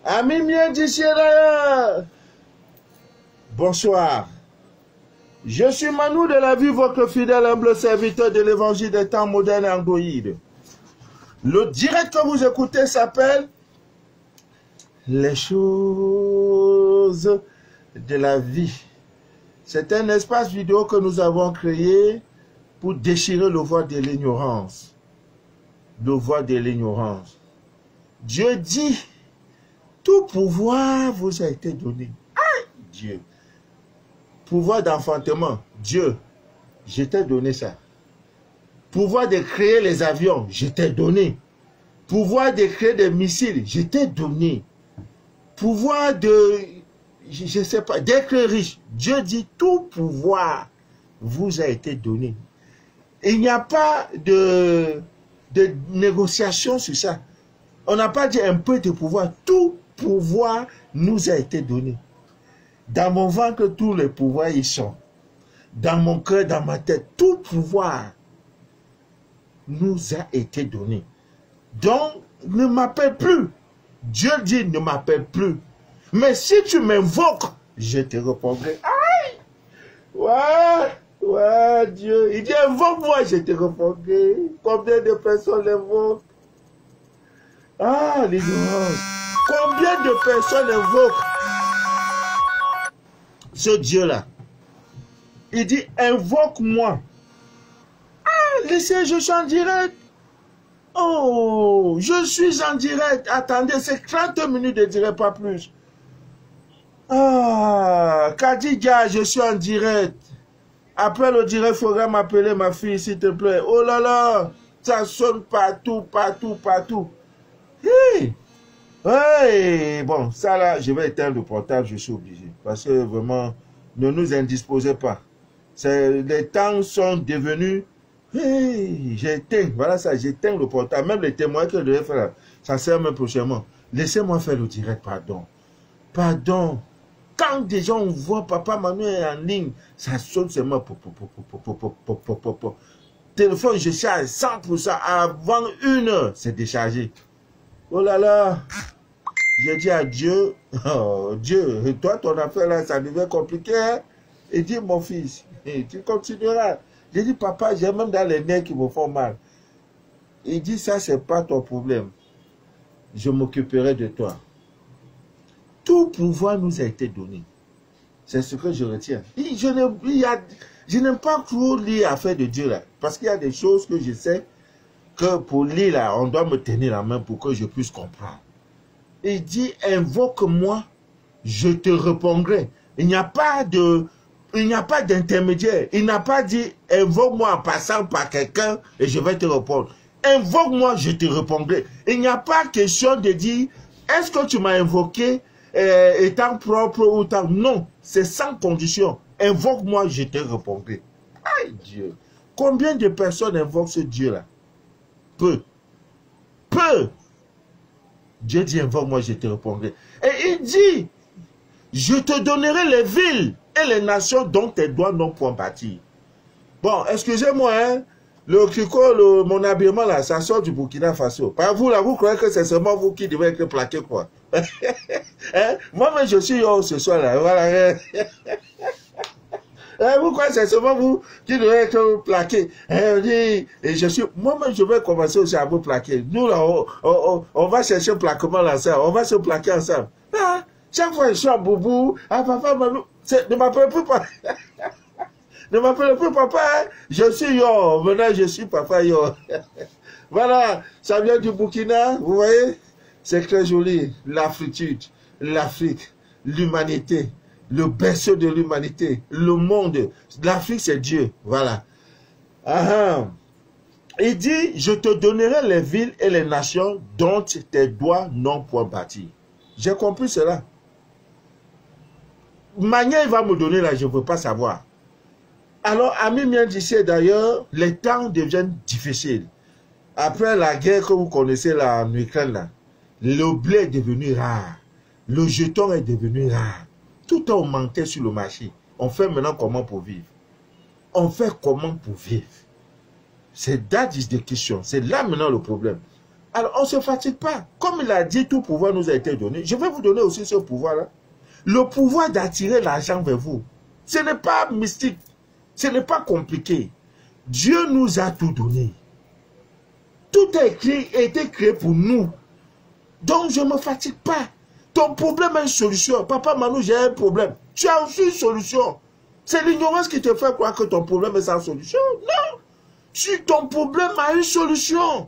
Amis miens d'ici et d'ailleurs, bonsoir. Je suis Manu de la vie, votre fidèle humble serviteur de l'évangile des temps modernes Android. Le direct que vous écoutez s'appelle Les choses de la vie. C'est un espace vidéo que nous avons créé pour déchirer le voile de l'ignorance. Le voile de l'ignorance. Dieu dit, tout pouvoir vous a été donné. Ah, Dieu. Pouvoir d'enfantement. Dieu, je t'ai donné ça. Pouvoir de créer les avions, je t'ai donné. Pouvoir de créer des missiles, je t'ai donné. Pouvoir de, je ne sais pas, d'être riche. Dieu dit, tout pouvoir vous a été donné. Il n'y a pas de négociation sur ça. On n'a pas dit un peu de pouvoir. Tout pouvoir nous a été donné. Dans mon ventre, tous les pouvoirs y sont. Dans mon cœur, dans ma tête, tout pouvoir nous a été donné. Donc, ne m'appelle plus. Dieu dit, ne m'appelle plus. Mais si tu m'invoques, je te répondrai. Aïe! Ouais, Dieu. Il dit, invoque-moi, je te répondrai. Combien de personnes l'invoquent? Ah, l'ignorance. Combien de personnes invoquent ce Dieu-là? Il dit, invoque-moi. Ah, laissez, je suis en direct. Oh, je suis en direct. Attendez, c'est 30 minutes de direct, pas plus. Ah, Kadiga, je suis en direct. Après le direct, il faudra m'appeler ma fille, s'il te plaît. Oh là là, ça sonne partout, partout, partout. Hey! Hey! Bon, ça là, je vais éteindre le portable, je suis obligé. Parce que vraiment, ne nous indisposez pas. Les temps sont devenus... Hey! J'éteins, voilà ça, j'éteins le portable. Même les témoins que je devais faire, ça sert même prochainement. Laissez-moi faire le direct, pardon. Pardon. Quand des gens voient Papa Manu est en ligne, ça sonne seulement. Téléphone, je charge 100%. Avant 1 heure, c'est déchargé. Oh là là. J'ai dit à Dieu, oh Dieu, et toi, ton affaire là, ça devient compliqué. Hein? Il dit, mon fils, tu continueras. J'ai dit, papa, j'ai même dans les nerfs qui me font mal. Il dit, ça, c'est pas ton problème. Je m'occuperai de toi. Tout pouvoir nous a été donné. C'est ce que je retiens. Je n'aime pas trop lire l'affaire de Dieu là. Parce qu'il y a des choses que je sais que pour lire là, on doit me tenir la main pour que je puisse comprendre. Il dit, invoque-moi, je te répondrai. Il n'y a pas d'intermédiaire. Il n'a pas dit, invoque-moi en passant par quelqu'un et je vais te répondre. Invoque-moi, je te répondrai. Il n'y a pas question de dire, est-ce que tu m'as invoqué étant propre ou tant... Non, c'est sans condition. Invoque-moi, je te répondrai. Aïe Dieu. Combien de personnes invoquent ce Dieu-là? Peu. Peu. Dieu dit, invoque-moi, je te répondrai. Et il dit, je te donnerai les villes et les nations dont tes doigts n'ont point bâti. Bon, excusez-moi, hein. Le tricot, mon habillement là, ça sort du Burkina Faso. Par vous là, vous croyez que c'est seulement vous qui devez être plaqué quoi? Hein? Moi-même je suis ce soir là, voilà. Vous croyez que c'est seulement vous qui devez être plaqué? Et je suis, moi-même je vais commencer aussi à vous plaquer. Nous là, on va chercher un plaquement là, ça, on va se plaquer ensemble. Ah, chaque fois je suis en boubou, ah papa, ne m'appelle plus pas. Ne m'appelez plus papa, hein? Je suis yo, maintenant je suis papa yo. Voilà, ça vient du Burkina, vous voyez? C'est très joli, l'Afritude, l'Afrique, l'humanité, le berceau de l'humanité, le monde. L'Afrique c'est Dieu, voilà. Il dit, je te donnerai les villes et les nations dont tes doigts n'ont point bâti. J'ai compris cela. Manière il va me donner là, je ne veux pas savoir. Alors, amis miens d'ici d'ailleurs, les temps deviennent difficiles. Après la guerre que vous connaissez là en Ukraine, là, le blé est devenu rare. Le jeton est devenu rare. Tout a augmenté sur le marché. On fait maintenant comment pour vivre? On fait comment pour vivre? C'est that is the question. C'est là maintenant le problème. Alors, on ne se fatigue pas. Comme il a dit, tout pouvoir nous a été donné. Je vais vous donner aussi ce pouvoir-là. Le pouvoir d'attirer l'argent vers vous. Ce n'est pas mystique. Ce n'est pas compliqué. Dieu nous a tout donné. Tout a été créé pour nous. Donc, je ne me fatigue pas. Ton problème a une solution. Papa Manu, j'ai un problème. Tu as aussi une solution. C'est l'ignorance qui te fait croire que ton problème est sans solution. Non. Ton problème a une solution.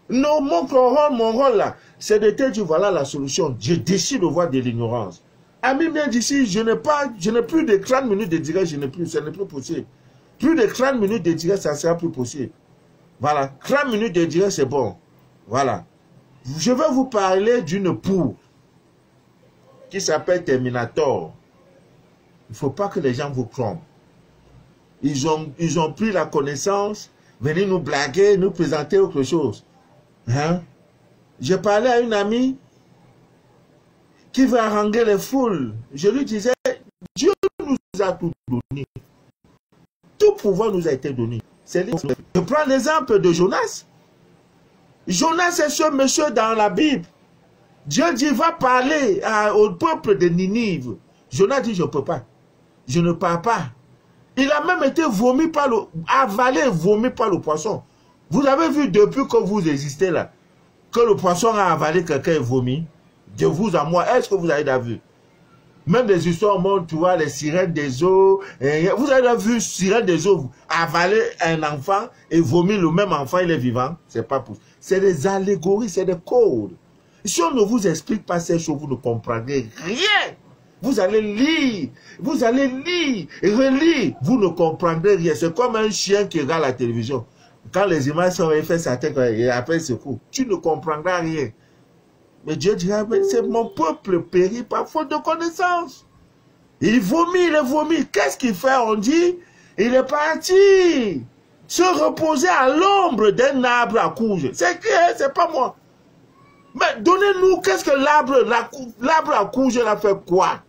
Non, mon rôle là, c'est de te dire, voilà la solution. Je décide de voir de l'ignorance. Ami vient d'ici, je n'ai plus de 30 minutes de direct, ce n'est plus possible. Plus de 30 minutes de direct, ça ne sera plus possible. Voilà, 30 minutes de direct, c'est bon. Voilà. Je vais vous parler d'une poule qui s'appelle Terminator. Il ne faut pas que les gens vous trompent. Ils ont pris la connaissance, venir nous blaguer, nous présenter autre chose. Hein? J'ai parlé à une amie qui veut haranguer les foules. Je lui disais, Dieu nous a tout donné. Tout pouvoir nous a été donné. Je prends l'exemple de Jonas. Jonas est ce monsieur dans la Bible. Dieu dit, va parler au peuple de Ninive. Jonas dit, je ne peux pas. Je ne pars pas. Il a même été avalé et vomi par le poisson. Vous avez vu depuis que vous existez là, que le poisson a avalé quelqu'un et vomi, de vous à moi, est-ce que vous avez déjà vu? Même des histoires montrent, tu vois, les sirènes des eaux. Vous avez déjà vu sirène des eaux avaler un enfant et vomir le même enfant, il est vivant? C'est pas possible. C'est des allégories, c'est des codes. Si on ne vous explique pas ces choses, vous ne comprendrez rien. Vous allez lire, relire, vous ne comprendrez rien. C'est comme un chien qui regarde la télévision. Quand les images sont faites, ça tête et après c'est fou. Tu ne comprendras rien. Mais Dieu dira, c'est mon peuple périt par faute de connaissance. Il vomit. Qu'est-ce qu'il fait? On dit, il est parti se reposer à l'ombre d'un arbre à couche. C'est qui? C'est pas moi. Mais donnez-nous, qu'est-ce que l'arbre à couche, il a fait quoi?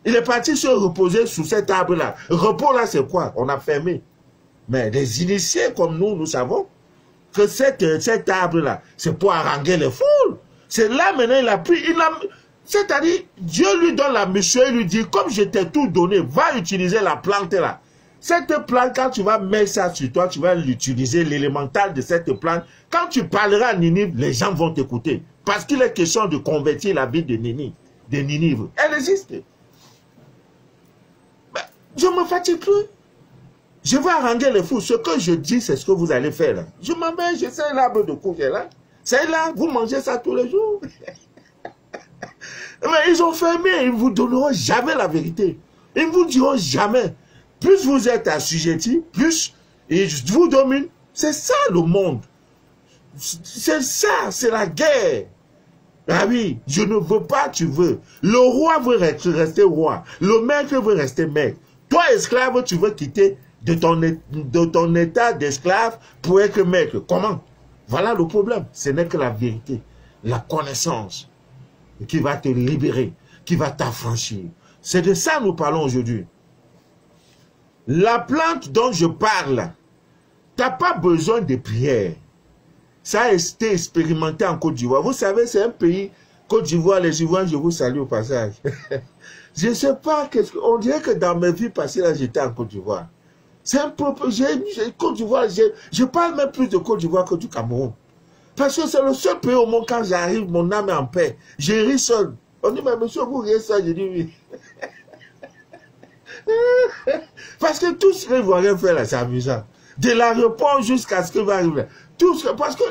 Il est parti se reposer sous cet arbre-là. Repos là, c'est quoi? On a fermé. Mais les initiés comme nous savons que cet arbre-là, c'est pour haranguer les foules. C'est là maintenant, il a pris, c'est-à-dire, Dieu lui donne la mission, il lui dit, comme je t'ai tout donné, va utiliser la plante là. Cette plante, quand tu vas mettre ça sur toi, tu vas l'utiliser, l'élémental de cette plante. Quand tu parleras à Ninive, les gens vont t'écouter. Parce qu'il est question de convertir la vie de Ninive. Elle existe. Mais je ne me fatigue plus. Je vais haranguer les fous. Ce que je dis, c'est ce que vous allez faire là. Je m'en vais, je sais l'arbre de couche là. C'est là, vous mangez ça tous les jours. Mais ils ont fermé, ils ne vous donneront jamais la vérité. Ils ne vous diront jamais. Plus vous êtes assujettis, plus ils vous dominent. C'est ça le monde. C'est ça, c'est la guerre. Ah oui, je ne veux pas, tu veux. Le roi veut rester roi. Le maître veut rester maître. Toi, esclave, tu veux quitter de ton état d'esclave pour être maître. Comment? Voilà le problème. Ce n'est que la vérité, la connaissance qui va te libérer, qui va t'affranchir. C'est de ça que nous parlons aujourd'hui. La plante dont je parle, tu n'as pas besoin de prière. Ça a été expérimenté en Côte d'Ivoire. Vous savez, c'est un pays, Côte d'Ivoire, les Ivoiriens, je vous salue au passage. Je ne sais pas, on dirait que dans mes vies passées, là, j'étais en Côte d'Ivoire. C'est un peu, Côte d'Ivoire, je parle même plus de Côte d'Ivoire que du Cameroun. Parce que c'est le seul pays au monde, quand j'arrive, mon âme est en paix. Je ris seul. On dit, mais monsieur, vous riez seul? Je dis oui. Parce que tout ce qu'ils vont rien faire là, c'est amusant. De l'aéroport jusqu'à ce qu'il va arriver. Parce que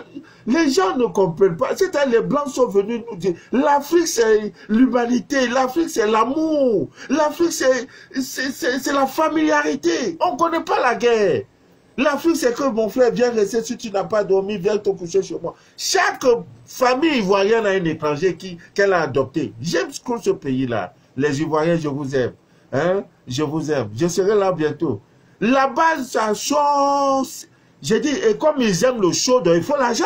les gens ne comprennent pas. C'est-à-dire, les Blancs sont venus nous dire, l'Afrique c'est l'humanité, l'Afrique c'est l'amour, l'Afrique c'est la familiarité. On ne connaît pas la guerre. L'Afrique c'est que mon frère vient rester, si tu n'as pas dormi, viens te coucher chez moi. Chaque famille ivoirienne a un étranger qu'elle a adopté. J'aime ce pays-là. Les Ivoiriens, je vous aime. Hein? Je vous aime. Je serai là bientôt. Là-bas, ça change. J'ai dit, et comme ils aiment le chaud, il faut l'argent.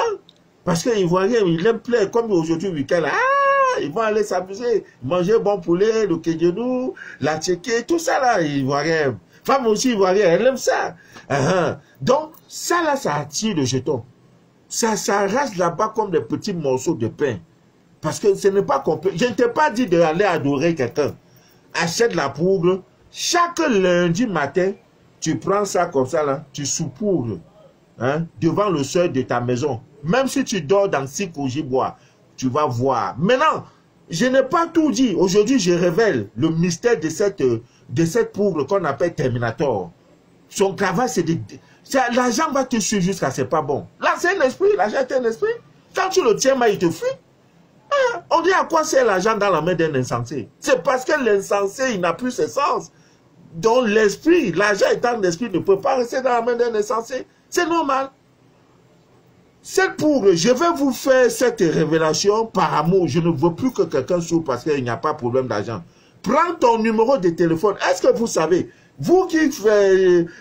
Parce que les Ivoiriens, ils aiment plein. Comme aujourd'hui, week-end, ils vont aller s'amuser. Manger bon poulet, le kédjenou, la tchéké, tout ça là, les Ivoiriens. Femme aussi Ivoirienne, elle aime ça. Donc, ça là, ça attire le jeton. Ça s'arrache là-bas comme des petits morceaux de pain. Parce que ce n'est pas complet. Je ne t'ai pas dit d'aller adorer quelqu'un. Achète la poudre. Chaque lundi matin, tu prends ça comme ça, là, tu saupoudres hein, devant le seuil de ta maison. Même si tu dors dans 6 bois, tu vas voir. Maintenant, je n'ai pas tout dit. Aujourd'hui, je révèle le mystère de cette poudre qu'on appelle Terminator. Son travail, c'est de... L'argent va te suivre jusqu'à c'est pas bon. Là, c'est un esprit. L'argent est un esprit. Quand tu le tiens, il te fuit. Ah, on dit à quoi sert l'argent dans la main d'un insensé? C'est parce que l'insensé, il n'a plus ses sens. Donc l'esprit, l'argent étant l'esprit, ne peut pas rester dans la main d'un insensé. C'est normal. C'est pour, je vais vous faire cette révélation par amour. Je ne veux plus que quelqu'un souffre parce qu'il n'y a pas de problème d'argent. Prends ton numéro de téléphone. Est-ce que vous savez, vous qui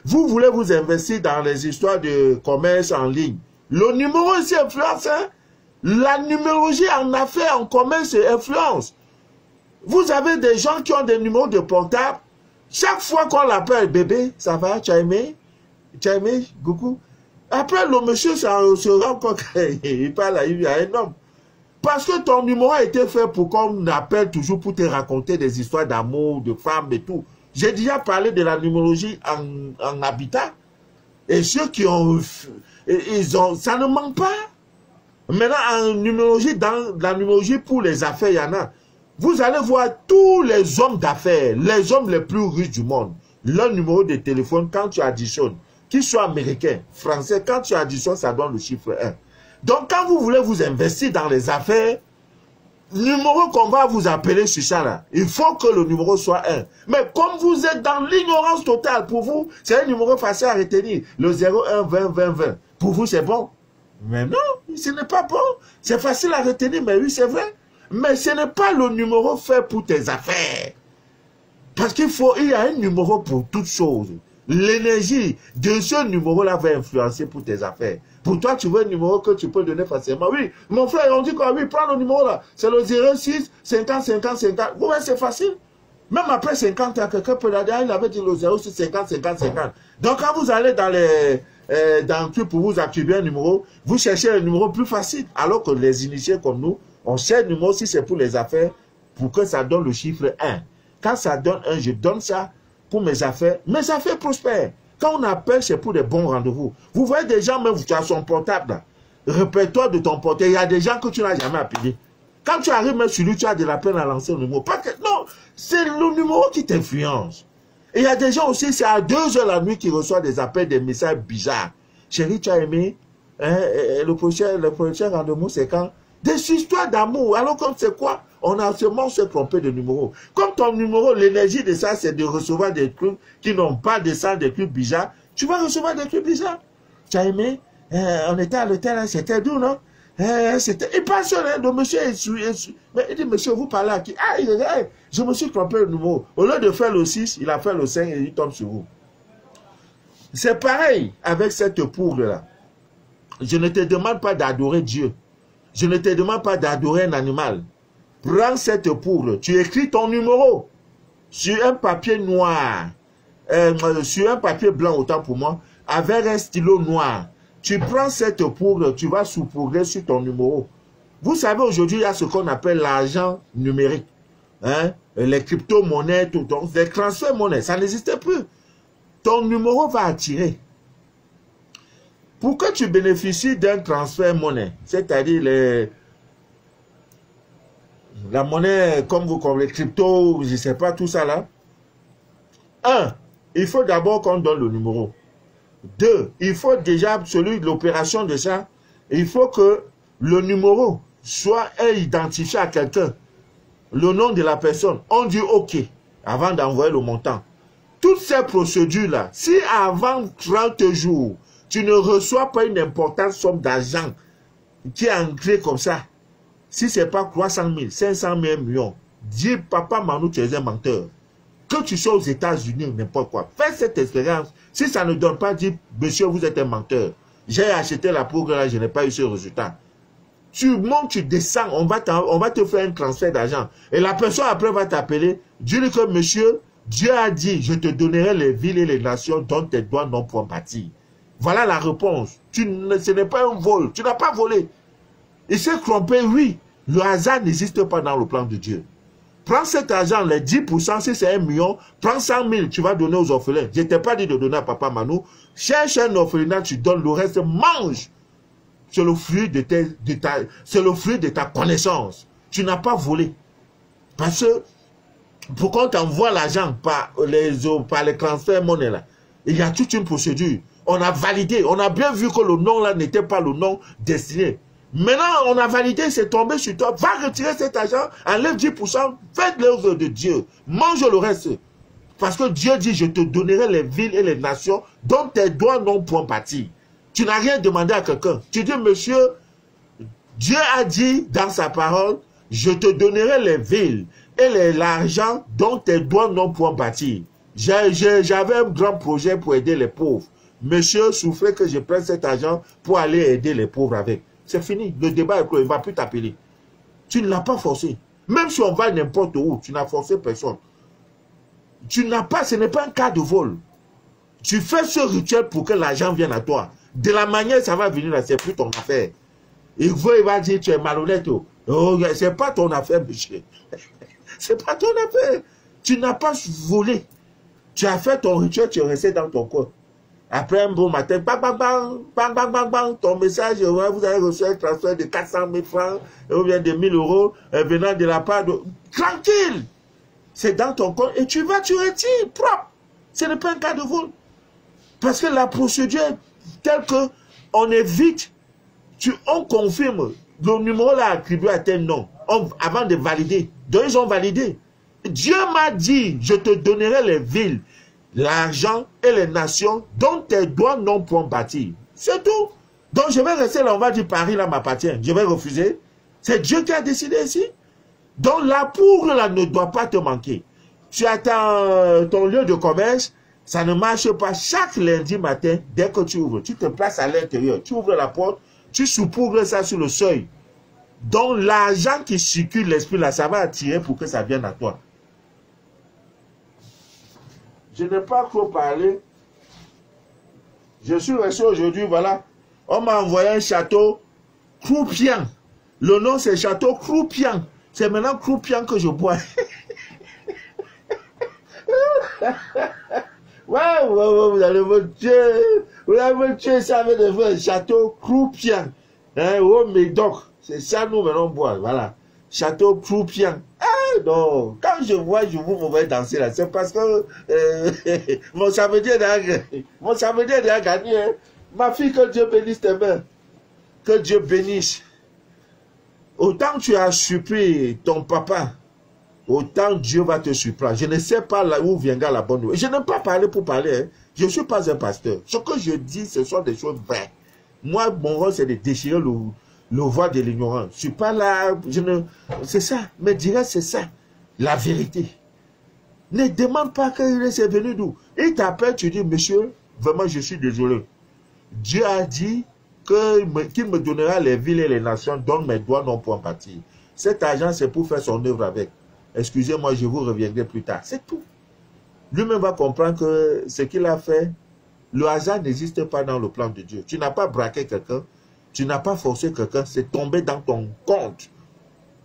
vous voulez vous investir dans les histoires de commerce en ligne, le numéro ici influence, hein? La numérologie en affaires, en commerce, influence. Vous avez des gens qui ont des numéros de portable. Chaque fois qu'on l'appelle, bébé, ça va, tu as aimé? Tu as aimé, coucou? Après, le monsieur se rend compte qu'il parle, il y a un homme. Parce que ton numéro a été fait pour qu'on appelle toujours pour te raconter des histoires d'amour, de femmes et tout. J'ai déjà parlé de la numérologie en habitat. Et ceux qui ont... ça ne manque pas. Maintenant, en numérologie, dans la numérologie pour les affaires, il y en a. Vous allez voir tous les hommes d'affaires, les hommes les plus riches du monde, leur numéro de téléphone, quand tu additionnes, qu'ils soient américains, français, quand tu additionnes, ça donne le chiffre 1. Donc, quand vous voulez vous investir dans les affaires, le numéro qu'on va vous appeler sur ça, là, il faut que le numéro soit 1. Mais comme vous êtes dans l'ignorance totale, pour vous, c'est un numéro facile à retenir. Le 01 20 20 20. Pour vous, c'est bon. Mais non, ce n'est pas bon. C'est facile à retenir, mais oui, c'est vrai. Mais ce n'est pas le numéro fait pour tes affaires. Parce qu'il y a un numéro pour toutes choses. L'énergie de ce numéro-là va influencer pour tes affaires. Pour toi, tu veux un numéro que tu peux donner facilement. Oui, mon frère, on dit quoi? Oui, prends le numéro là. C'est le 06 50 50 50. Oui, c'est facile. Même après 50 ans, quelqu'un peut la dire, il avait dit le 06 50 50 50. Donc, quand vous allez dans le truc pour vous activer un numéro, vous cherchez un numéro plus facile. Alors que les initiés comme nous, on cherche le numéro si c'est pour les affaires, pour que ça donne le chiffre 1. Quand ça donne 1, je donne ça pour mes affaires prospèrent. Quand on appelle, c'est pour des bons rendez-vous. Vous voyez des gens, même tu as son portable là. Répertoire de ton portable. Il y a des gens que tu n'as jamais appelés. Quand tu arrives même sur lui, tu as de la peine à lancer le numéro. Non, c'est le numéro qui t'influence. Et il y a des gens aussi, c'est à 2 h la nuit qu'ils reçoivent des appels, des messages bizarres. Chérie, tu as aimé le prochain rendez-vous, c'est quand? Des histoires d'amour. Alors comme c'est quoi? On a seulement se trompé de numéro. Comme ton numéro, l'énergie de ça, c'est de recevoir des trucs qui n'ont pas de sens, des trucs bizarres. Tu vas recevoir des trucs bizarres. Tu as aimé? On était à l'hôtel, c'était doux, non? Il passionné, le monsieur mais il dit, monsieur, vous parlez à qui? Ah, il dit, hey, je me suis trompé le numéro. Au lieu de faire le 6, il a fait le 5 et il tombe sur vous. C'est pareil avec cette poudre-là. Je ne te demande pas d'adorer Dieu. Je ne te demande pas d'adorer un animal. Prends cette poudre. Tu écris ton numéro sur un papier noir. Sur un papier blanc, autant pour moi, avec un stylo noir. Tu prends cette poudre, tu vas saupoudrer sur ton numéro. Vous savez, aujourd'hui, il y a ce qu'on appelle l'argent numérique. Hein? Les crypto-monnaies, tout. Donc, les transferts monnaie, ça n'existait plus. Ton numéro va attirer. Pour que tu bénéficies d'un transfert monnaie, c'est-à-dire la monnaie, comme les cryptos, je ne sais pas, tout ça là. 1, il faut d'abord qu'on donne le numéro. 2, il faut déjà, celui de l'opération de ça, il faut que le numéro soit identifié à quelqu'un. Le nom de la personne, on dit OK, avant d'envoyer le montant. Toutes ces procédures-là, si avant 30 jours, tu ne reçois pas une importante somme d'argent qui est ancrée comme ça, si ce n'est pas 300 000, 500 000, 1 million, dis papa Manu, tu es un menteur. Que tu sois aux États-Unis ou n'importe quoi, fais cette expérience. Si ça ne donne pas, dis monsieur, vous êtes un menteur. J'ai acheté la poudre là, je n'ai pas eu ce résultat. Tu montes, tu descends, on va te faire un transfert d'argent. Et la personne après va t'appeler, dis-lui que monsieur, Dieu a dit, je te donnerai les villes et les nations dont tes doigts n'ont point bâti. Voilà la réponse. Ce n'est pas un vol. Tu n'as pas volé. Il s'est trompé, oui. Le hasard n'existe pas dans le plan de Dieu. Prends cet argent, les 10%, si c'est 1 million, prends 100 000, tu vas donner aux orphelins. Je ne t'ai pas dit de donner à Papa Manu. Cherche un orphelinat, tu donnes le reste, mange. C'est le fruit de ta connaissance. Tu n'as pas volé. Parce que, pour qu'on t'envoie l'argent par les transferts monnaie là, il y a toute une procédure. On a validé, on a bien vu que le nom là n'était pas le nom destiné. Maintenant, on a validé, c'est tombé sur toi. Va retirer cet argent, enlève 10%, faites l'œuvre de Dieu. Mange le reste. Parce que Dieu dit, je te donnerai les villes et les nations dont tes doigts n'ont point bâti. Tu n'as rien demandé à quelqu'un. Tu dis, monsieur, Dieu a dit dans sa parole, je te donnerai les villes et l'argent dont tes doigts n'ont point bâti. J'avais un grand projet pour aider les pauvres. Monsieur souffrait que je prenne cet argent pour aller aider les pauvres avec. C'est fini. Le débat est clos. Il ne va plus t'appeler. Tu ne l'as pas forcé. Même si on va n'importe où, tu n'as forcé personne. Tu n'as pas, ce n'est pas un cas de vol. Tu fais ce rituel pour que l'argent vienne à toi. De la manière ça va venir là, c'est plus ton affaire. Il va dire, tu es malhonnête. Oh, c'est pas ton affaire, monsieur. C'est pas ton affaire. Tu n'as pas volé. Tu as fait ton rituel, tu es resté dans ton corps. Après un bon matin, bang, bang, bang, bang, bang, bang, bang, ton message, vous avez reçu un transfert de 400 000 francs, ou bien de 1000 euros, venant de la part de... Tranquille! C'est dans ton compte et tu vas, tu retires, propre. Ce n'est pas un cas de vol. Parce que la procédure est telle qu'on évite, on confirme, le numéro là attribué à tel nom, avant de valider. Donc ils ont validé. Dieu m'a dit, je te donnerai les villes, l'argent et les nations dont tes doigts n'ont point bâti. C'est tout. Donc je vais rester là, on va dire Paris là m'appartient. Je vais refuser. C'est Dieu qui a décidé ici. Donc la poudre là ne doit pas te manquer. Tu attends ton lieu de commerce, ça ne marche pas. Chaque lundi matin, dès que tu ouvres, tu te places à l'intérieur, tu ouvres la porte, tu saupoudres ça sur le seuil. Donc l'argent qui circule l'esprit là, ça va attirer pour que ça vienne à toi. Je n'ai pas trop parlé. Je suis resté aujourd'hui, voilà. On m'a envoyé un château Croupian. Le nom c'est château Croupian. C'est maintenant Croupian que je bois. Ouais, vous allez me tuer. Vous allez me tuer, ça veut dire un château Croupian. Hein, au Médoc. C'est ça nous maintenant boire. Voilà. Château Croupian. Ah non. Quand je vois, je vous pouvez danser là. C'est parce que mon samedi a gagné. Hein. Ma fille, que Dieu bénisse tes mains. Que Dieu bénisse. Autant tu as surpris ton papa, autant Dieu va te surprendre. Je ne sais pas là où viendra la bonne nouvelle. Je n'aime pas parler pour parler. Hein. Je ne suis pas un pasteur. Ce que je dis, ce sont des choses vraies. Moi, mon rôle, c'est de déchirer le voile de l'ignorance. Je ne suis pas là. C'est ça. Mais direct, c'est ça. La vérité. Ne demande pas qu'il est venu d'où. Il t'appelle, tu dis, monsieur, vraiment, je suis désolé. Dieu a dit qu'il me donnera les villes et les nations dont mes doigts n'ont point bâti. Cet argent, c'est pour faire son œuvre avec. Excusez-moi, je vous reviendrai plus tard. C'est tout. Lui-même va comprendre que ce qu'il a fait, le hasard n'existe pas dans le plan de Dieu. Tu n'as pas braqué quelqu'un, tu n'as pas forcé quelqu'un, c'est tombé dans ton compte.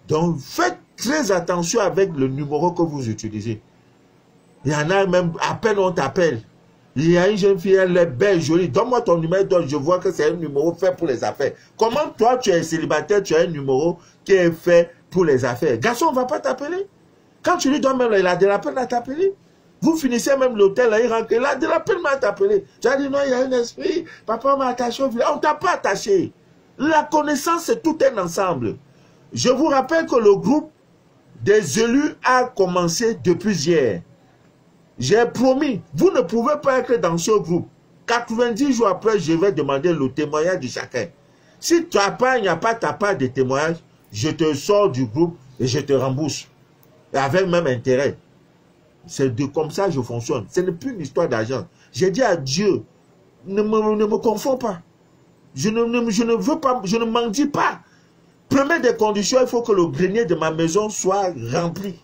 Donc, faites très attention avec le numéro que vous utilisez. Il y en a même, à peine on t'appelle. Il y a une jeune fille, elle est belle, jolie. Donne-moi ton numéro, je vois que c'est un numéro fait pour les affaires. Comment toi, tu es célibataire, tu as un numéro qui est fait pour les affaires? Garçon, on ne va pas t'appeler. Quand tu lui donnes même, il a de la peine à t'appeler. Vous finissez même l'hôtel, il rentre, il a de la peine à t'appeler. Tu as dit non, il y a un esprit, papa m'a attaché au village. On ne t'a pas attaché. La connaissance, c'est tout un ensemble. Je vous rappelle que le groupe des élus a commencé depuis hier. J'ai promis, vous ne pouvez pas être dans ce groupe. 90 jours après, je vais demander le témoignage de chacun. Si tu n'as pas, il n'y a pas ta part de témoignage, je te sors du groupe et je te rembourse. Et avec même intérêt. C'est comme ça que je fonctionne. Ce n'est plus une histoire d'argent. J'ai dit à Dieu, ne me confonds pas. Je ne veux pas, je ne m'en dis pas. Première des conditions, il faut que le grenier de ma maison soit rempli.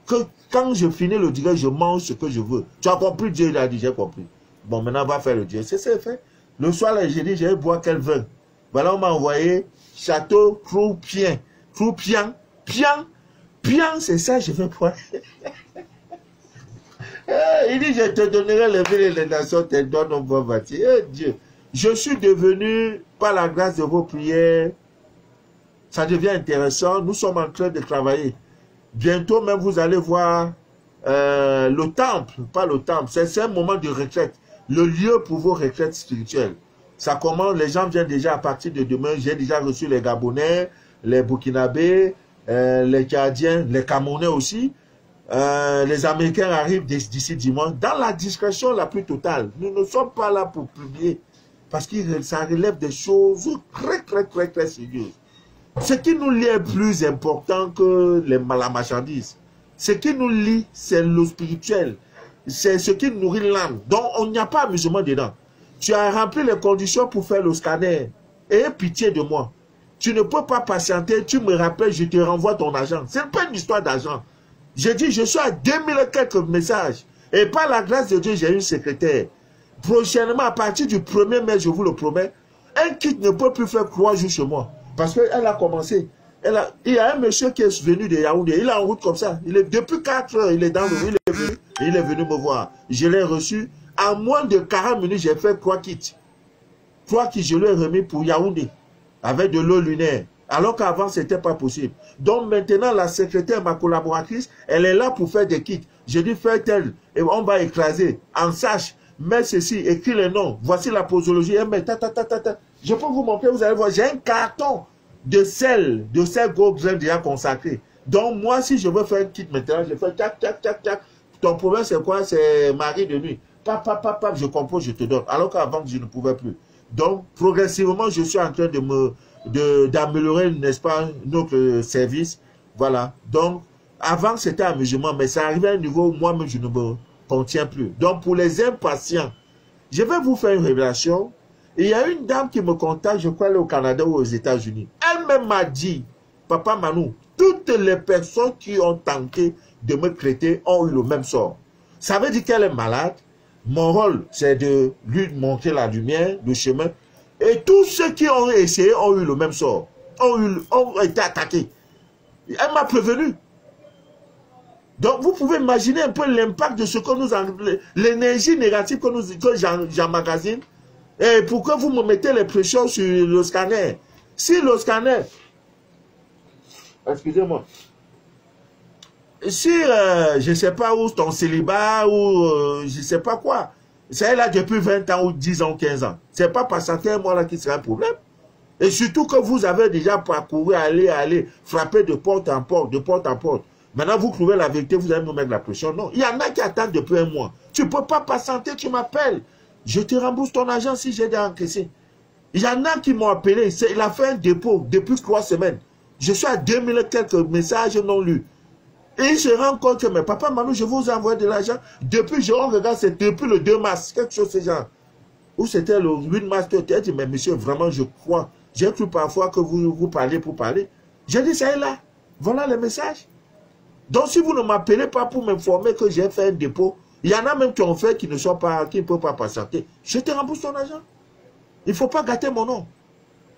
Que quand je finis le direct, je mange ce que je veux. Tu as compris, Dieu il a dit, j'ai compris. Bon, maintenant, on va faire le direct. C'est fait. Le soir, là, j'ai dit, je vais boire quel vin. Voilà, on m'a envoyé Château Croupian. Croupian. Pian, c'est ça, je vais boire. Il dit, je te donnerai les villes et les nations, te donne un bon bâti. Dieu, je suis devenu, par la grâce de vos prières, ça devient intéressant. Nous sommes en train de travailler. Bientôt même, vous allez voir le temple, pas le temple, c'est un moment de retraite. Le lieu pour vos retraites spirituelles. Ça commence, les gens viennent déjà à partir de demain. J'ai déjà reçu les Gabonais, les Burkinabés, les Canadiens, les Camerounais aussi. Les Américains arrivent d'ici dimanche dans la discrétion la plus totale. Nous ne sommes pas là pour publier parce que ça relève des choses très sérieuses. Ce qui nous lie est plus important que la marchandise. Ce qui nous lie, c'est le spirituel. C'est ce qui nourrit l'âme. Donc, on n'y a pas amusement dedans. Tu as rempli les conditions pour faire le scanner. Aie pitié de moi. Tu ne peux pas patienter. Tu me rappelles, je te renvoie ton argent. Ce n'est pas une histoire d'argent. J'ai dit, je suis à 2000 quelques messages. Et par la grâce de Dieu, j'ai une secrétaire. Prochainement, à partir du 1er mai, je vous le promets, un kit ne peut plus faire 3 jours chez moi. Parce qu'elle a commencé. Il y a un monsieur qui est venu de Yaoundé. Il est en route comme ça. Depuis 4 heures, il est dans le rue. Il est venu me voir. Je l'ai reçu. En moins de 40 minutes, j'ai fait 3 kits. 3 kits, je lui ai remis pour Yaoundé. Avec de l'eau lunaire. Alors qu'avant, ce n'était pas possible. Donc maintenant, la secrétaire, ma collaboratrice, elle est là pour faire des kits. J'ai dit, fais tel. Et on va écraser. En sache, mets ceci, écris les noms. Voici la posologie. Je peux vous montrer, vous allez voir. J'ai un carton de sel gros grains déjà consacré. Donc moi, si je veux faire un kit maintenant, je fais tac. Ton problème, c'est quoi? C'est Marie de nuit. Pap, je compose, je te donne. Alors qu'avant, je ne pouvais plus. Donc, progressivement, je suis en train d'améliorer, n'est-ce pas, notre service. Voilà. Donc, avant, c'était amusement, mais ça arrivait à un niveau où moi-même, je ne me contiens plus. Donc, pour les impatients, je vais vous faire une révélation. Il y a une dame qui me contacte, je crois, elle est au Canada ou aux États-Unis. Elle-même m'a dit, Papa Manou, toutes les personnes qui ont tenté de me traiter ont eu le même sort. Ça veut dire qu'elle est malade. Mon rôle, c'est de lui montrer la lumière, le chemin. Et tous ceux qui ont essayé ont eu le même sort. Ont été attaqués. Elle m'a prévenu. Donc, vous pouvez imaginer un peu l'impact de ce que nous avons, l'énergie négative que j'emmagasine. Et pourquoi vous me mettez les pressions sur le scanner? Si le scanner, excusez-moi, si je ne sais pas où ton célibat ou je ne sais pas quoi, c'est là depuis 20 ans ou 10 ans, 15 ans. Ce n'est pas parce que moi là qui sera un problème. Et surtout que vous avez déjà parcouru, aller, frapper de porte en porte, de porte en porte. Maintenant, vous trouvez la vérité, vous allez me mettre la pression. Non, il y en a qui attendent depuis un mois. Tu ne peux pas patienter, tu m'appelles. Je te rembourse ton argent si j'ai déjà encaissé. Il y en a qui m'ont appelé. Il a fait un dépôt depuis 3 semaines. Je suis à 2000 quelques messages non lus. Et il se rend compte que, mais papa, Manou, je vous ai envoyé de l'argent. Depuis, je regarde, c'est depuis le 2 mars. Quelque chose, c'est genre. Ou c'était le 8 mars que tu as dit, mais monsieur, vraiment, je crois. J'ai cru parfois que vous parlez pour parler. J'ai dit, ça est là. Voilà les messages. Donc, si vous ne m'appelez pas pour m'informer que j'ai fait un dépôt, il y en a même qui ont fait qui ne peuvent pas patienter. Je te rembourse ton argent. Il ne faut pas gâter mon nom.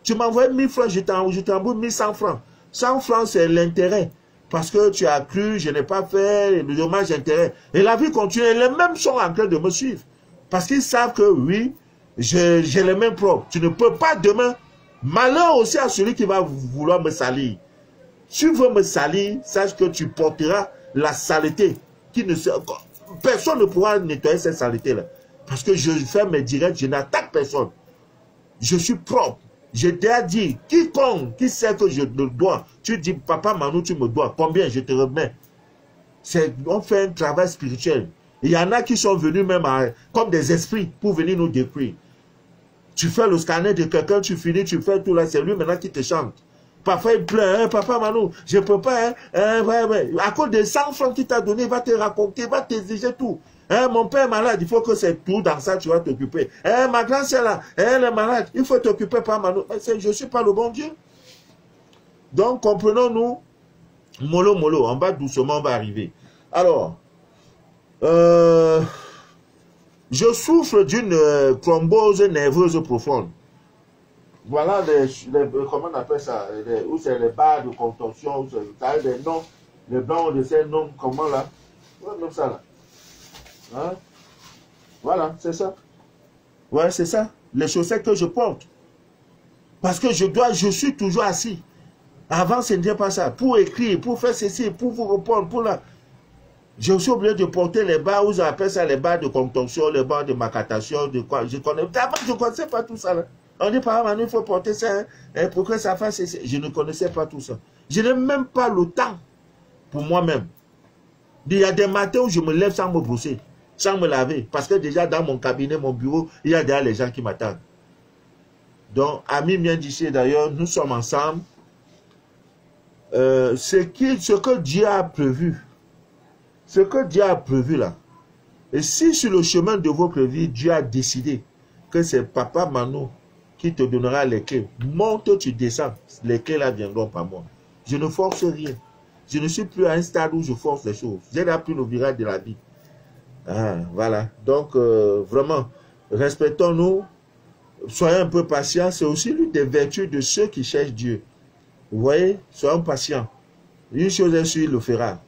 Tu m'envoies 1000 francs, je te rembourse 1100 francs. 100 francs, c'est l'intérêt. Parce que tu as cru, je n'ai pas fait, le dommage intérêt. Et la vie continue. Et les mêmes sont en train de me suivre. Parce qu'ils savent que oui, j'ai les mêmes propres. Tu ne peux pas demain. Malheur aussi à celui qui va vouloir me salir. Si tu veux me salir, sache que tu porteras la saleté. Personne ne pourra nettoyer cette saleté-là. Parce que je fais mes directs, je n'attaque personne. Je suis propre. Je t'ai dit, quiconque qui sait que je le dois, tu dis, papa Manou, tu me dois, combien je te remets? On fait un travail spirituel. Il y en a qui sont venus même comme des esprits pour venir nous détruire. Tu fais le scanner de quelqu'un, tu finis, tu fais tout là, c'est lui maintenant qui te chante. Parfois il pleure, hein, papa Manou, je ne peux pas, à cause des 100 francs qu'il t'a donné, il va te raconter, il va t'exiger tout. Hein, mon père est malade, il faut que c'est tout dans ça, tu vas t'occuper. Hein, ma grand-sœur là, elle est malade, il faut t'occuper par Manou. Je ne suis pas le bon Dieu. Donc, comprenons-nous, mollo, on va doucement, on va arriver. Alors, Je souffre d'une thrombose nerveuse profonde. Voilà comment on appelle ça, où c'est les barres de contorsion, ça a des noms, les blancs de ces noms, comment là, ouais, comme ça là. Hein? Voilà, c'est ça. Ouais, c'est ça. Les chaussettes que je porte. Parce que je suis toujours assis. Avant, ce n'était pas ça. Pour écrire, pour faire ceci, pour vous répondre, pour là. Je suis obligé de porter les barres, vous appelez ça les barres de contorsion, les barres de macatation, de quoi. Je connais. D'abord, je ne connaissais pas tout ça là. On dit par exemple, il faut porter ça pour que ça fasse ceci. Je ne connaissais pas tout ça. Je n'ai même pas le temps pour moi-même. Il y a des matins où je me lève sans me brosser, sans me laver. Parce que déjà dans mon cabinet, mon bureau, il y a déjà les gens qui m'attendent. Donc, ami bien d'ici d'ailleurs, nous sommes ensemble. Ce que Dieu a prévu, là, et si sur le chemin de votre vie, Dieu a décidé que c'est Papa Mano qui te donnera les clés, monte, tu descends, les clés là viendront par moi. Je ne force rien. Je ne suis plus à un stade où je force les choses. J'ai appris le virage de la vie. Ah, voilà. Donc, vraiment, respectons-nous, soyons un peu patients. C'est aussi l'une des vertus de ceux qui cherchent Dieu. Vous voyez, soyons patients. Une chose est sûre, il le fera.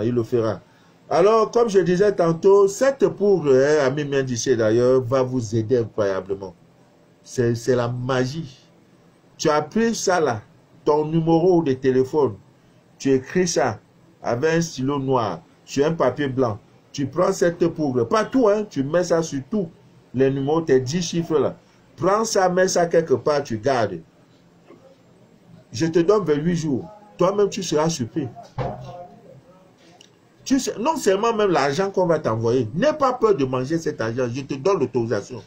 Il le fera. Alors, comme je disais tantôt, cette poudre, ami Mendiché d'ailleurs, va vous aider incroyablement. C'est la magie. Tu as pris ça là, ton numéro de téléphone, tu écris ça avec un stylo noir, sur un papier blanc. Tu prends cette poudre, pas tout, hein, tu mets ça sur tout, les numéros, tes 10 chiffres là. Prends ça, mets ça quelque part, tu gardes. Je te donne 28 jours. Toi-même, tu seras surpris. Non seulement même l'argent qu'on va t'envoyer, n'aie pas peur de manger cet argent. Je te donne l'autorisation.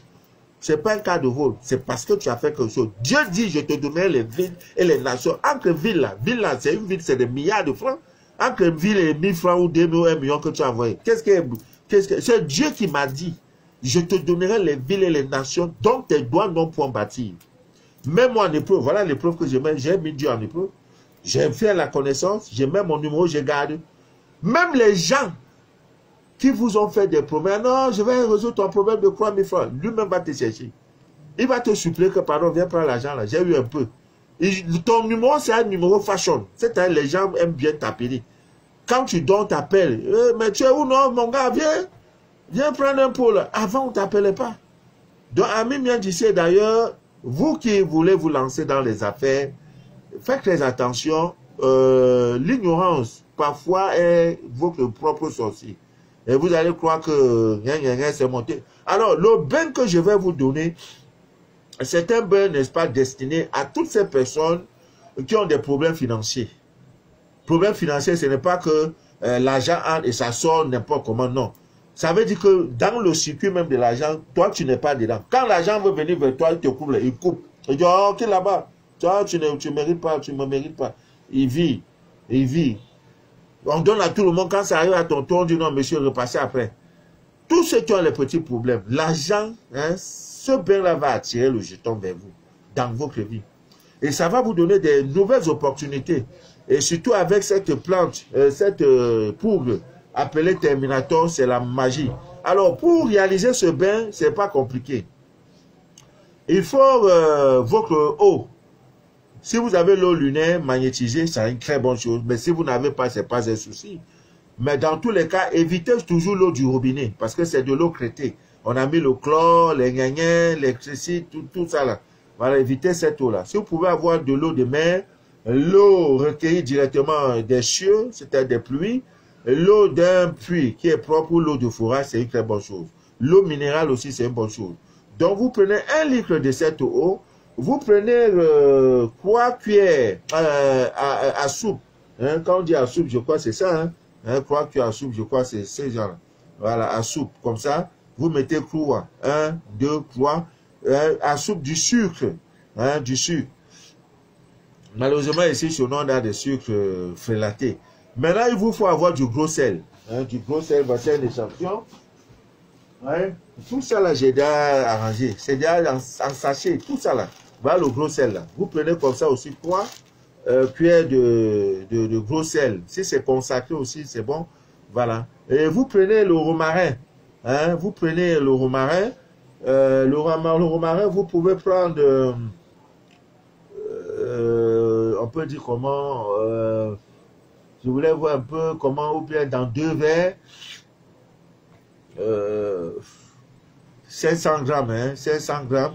Ce n'est pas un cas de vol. C'est parce que tu as fait quelque chose. Dieu dit, je te donnerai les villes et les nations. Entre villes là, c'est une ville, c'est des milliards de francs. Entre ville et 1000 francs ou 2 000 ou 1 million que tu as envoyé. C'est Dieu qui m'a dit, je te donnerai les villes et les nations dont tes doigts n'ont point bâti. Mets-moi en épreuve. Voilà l'épreuve que je mets. J'ai mis Dieu en épreuve. J'ai fait la connaissance. Je mets mon numéro, je garde. Même les gens qui vous ont fait des promesses, non, je vais résoudre ton problème de 3 000 francs. Lui-même va te chercher. Il va te supplier que, pardon, viens prendre l'argent là. J'ai eu un peu. Ton numéro, c'est un numéro fashion. C'est-à-dire, les gens aiment bien t'appeler. Quand tu dors, t'appelles. Mais tu es où, non, mon gars, viens. Viens prendre un pot là. Avant, on ne t'appelait pas. Donc, ami bien d'ici, d'ailleurs, vous qui voulez vous lancer dans les affaires, faites très attention. L'ignorance, parfois, est votre propre sorcier. Et vous allez croire que rien c'est monté. Alors, le bain que je vais vous donner, c'est un bain, n'est-ce pas, destiné à toutes ces personnes qui ont des problèmes financiers. Problème financier, ce n'est pas que l'argent entre et ça sort n'importe comment, non. Ça veut dire que dans le circuit même de l'argent, toi, tu n'es pas dedans. Quand l'argent veut venir vers toi, il te coupe, il coupe. Il dit, oh, ok, là-bas, toi, tu ne mérites pas, tu ne me mérites pas. Il vit. On donne à tout le monde, quand ça arrive à ton tour, on dit non, monsieur, repassez après. Tous ceux qui ont les petits problèmes, l'argent, hein, ce bain-là va attirer le jeton vers vous, dans votre vie. Et ça va vous donner des nouvelles opportunités. Et surtout avec cette plante, cette poudre appelée Terminator, c'est la magie. Alors, pour réaliser ce bain, ce n'est pas compliqué. Il faut votre eau. Si vous avez l'eau lunaire magnétisée, c'est une très bonne chose. Mais si vous n'avez pas, ce n'est pas un souci. Mais dans tous les cas, évitez toujours l'eau du robinet. Parce que c'est de l'eau crétée. On a mis le chlore, les gnagnins, l'électricité, tout ça là. Voilà, évitez cette eau-là. Si vous pouvez avoir de l'eau de mer, l'eau recueillie directement des cieux, c'est-à-dire des pluies, l'eau d'un puits qui est propre ou l'eau de forage, c'est une très bonne chose. L'eau minérale aussi, c'est une bonne chose. Donc, vous prenez 1 litre de cette eau, vous prenez 3 cuillères à soupe. Hein, quand on dit à soupe, je crois que c'est ça. Hein, 3 cuillères à soupe, je crois que c'est ce genre. Voilà, à soupe, comme ça. Vous mettez 3, 1, 2, 3. À soupe du sucre. Hein, du sucre. Malheureusement, ici, sur nous, on a des sucres frélatés. Maintenant, il vous faut avoir du gros sel. Hein, du gros sel, voici un échantillon. Ouais. Tout ça là, j'ai déjà arrangé. C'est déjà en sachet, tout ça là. Voilà le gros sel là. Vous prenez comme ça aussi 3 cuillères de gros sel. Si c'est consacré aussi, c'est bon. Voilà. Et vous prenez le romarin. Hein, vous prenez le romarin. Le romarin, vous pouvez prendre, on peut dire comment, je voulais voir un peu comment, ou bien dans 2 verres, 500 grammes, hein, 500 grammes